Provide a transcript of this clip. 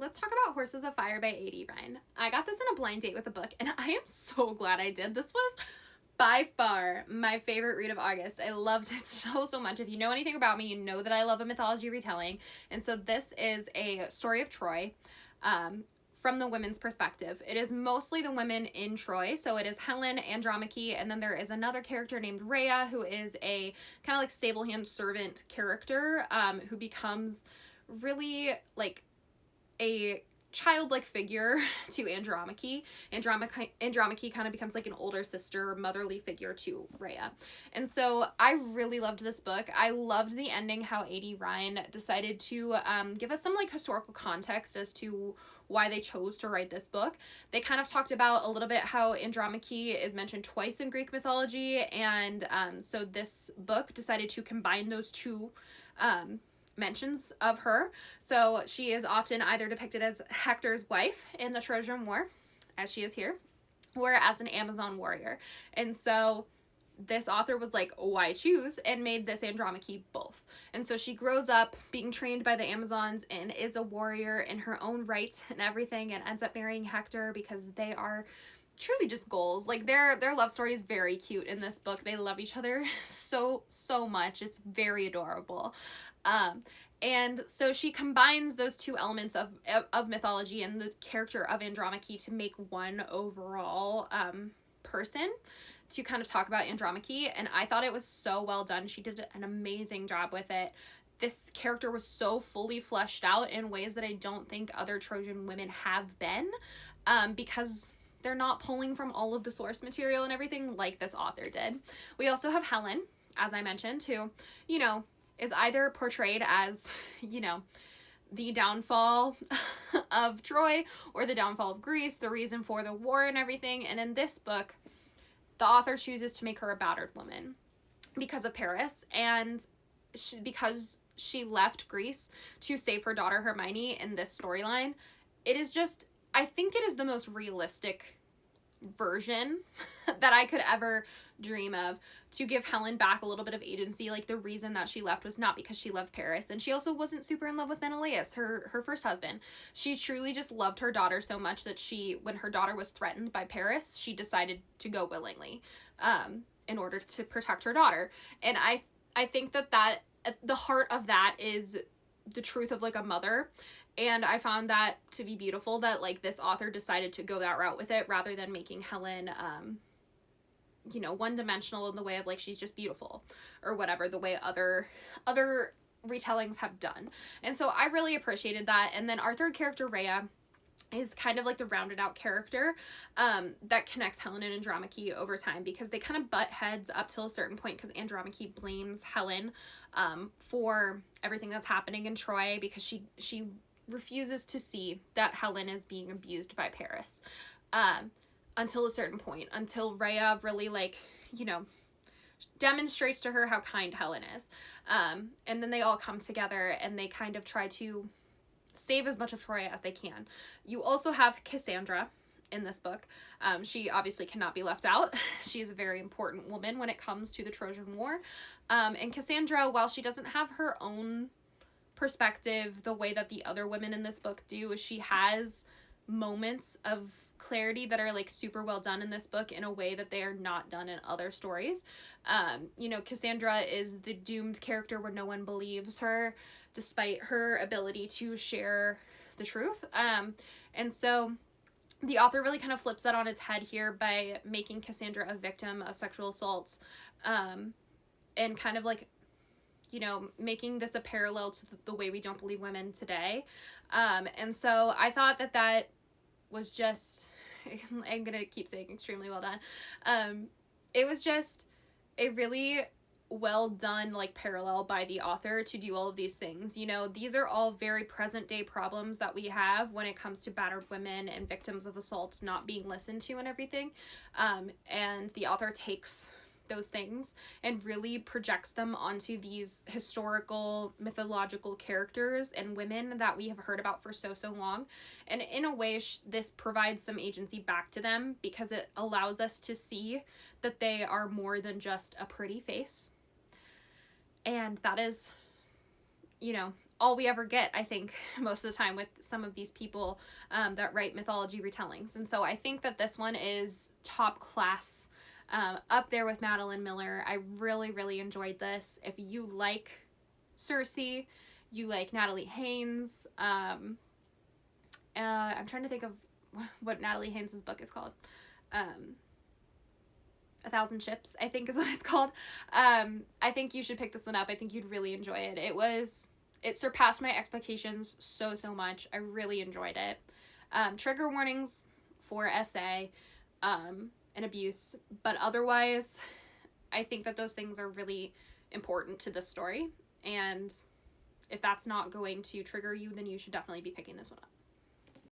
let's talk about Horses of Fire by A.D. Ryan. I got this in a blind date with a book, and I am so glad I did. This was by far my favorite read of August. I loved it so much. If you know anything about me, you know that I love a mythology retelling. And so this is a story of Troy from the women's perspective. It is mostly the women in Troy. So it is Helen, Andromache, and then there is another character named Rhea, who is a kind of like stable hand servant character who becomes really like a childlike figure to Andromache. Andromache kind of becomes like an older sister, motherly figure to Rhea. And so I really loved this book. I loved the ending, how A.D. Ryan decided to give us some like historical context as to why they chose to write this book. They kind of talked about a little bit how Andromache is mentioned twice in Greek mythology, and so this book decided to combine those two mentions of her. So she is often either depicted as Hector's wife in the Trojan War, as she is here, or as an Amazon warrior. And so this author was like, why choose? And made this Andromache both. And so she grows up being trained by the Amazons and is a warrior in her own right and everything, and ends up marrying Hector because they are truly just goals. Like their love story is very cute in this book. They love each other so much. It's very adorable. And so she combines those two elements of mythology and the character of Andromache to make one overall person to kind of talk about Andromache. And I thought it was so well done. She did an amazing job with it. This character was so fully fleshed out in ways that I don't think other Trojan women have been, because they're not pulling from all of the source material and everything like this author did. We also have Helen, as I mentioned, who, you know, is either portrayed as, you know, the downfall of Troy or the downfall of Greece, the reason for the war and everything. And in this book, the author chooses to make her a battered woman because of Paris, and because she left Greece to save her daughter Hermione in this storyline. It is just, I think it is the most realistic version that I could ever dream of, to give Helen back a little bit of agency. Like the reason that she left was not because she loved Paris, and she also wasn't super in love with Menelaus, her first husband. She truly just loved her daughter so much that she, when her daughter was threatened by Paris, she decided to go willingly in order to protect her daughter. And I think that at the heart of that is the truth of like a mother. And I found that to be beautiful, that like this author decided to go that route with it rather than making Helen you know, one-dimensional in the way of like she's just beautiful or whatever, the way other retellings have done. And so I really appreciated that. And then our third character, Rhea, is kind of like the rounded out character that connects Helen and Andromache over time, because they kind of butt heads up till a certain point, because Andromache blames Helen for everything that's happening in Troy, because she refuses to see that Helen is being abused by Paris until a certain point, until Rhea really, like, you know, demonstrates to her how kind Helen is. And then they all come together and they kind of try to save as much of Troy as they can. You also have Cassandra in this book. She obviously cannot be left out. She's a very important woman when it comes to the Trojan War. And Cassandra, while she doesn't have her own perspective the way that the other women in this book do, she has moments of clarity that are like super well done in this book in a way that they are not done in other stories. You know, Cassandra is the doomed character where no one believes her despite her ability to share the truth. And so the author really kind of flips that on its head here by making Cassandra a victim of sexual assaults, and kind of like, you know, making this a parallel to the way we don't believe women today. And so I thought that was just, I'm gonna keep saying extremely well done. It was just a really well done like parallel by the author to do all of these things. You know, these are all very present day problems that we have when it comes to battered women and victims of assault not being listened to and everything. And the author takes those things and really projects them onto these historical mythological characters and women that we have heard about for so long, and in a way this provides some agency back to them, because it allows us to see that they are more than just a pretty face. And that is, you know, all we ever get, I think, most of the time with some of these people that write mythology retellings. And so I think that this one is top class, up there with Madeline Miller. I really, really enjoyed this. If you like Circe, you like Natalie Haynes, I'm trying to think of what Natalie Haynes' book is called. A Thousand Ships, I think is what it's called. I think you should pick this one up. I think you'd really enjoy it. It surpassed my expectations so much. I really enjoyed it. Trigger warnings for SA, and abuse, but otherwise, I think that those things are really important to the story, and if that's not going to trigger you, then you should definitely be picking this one up.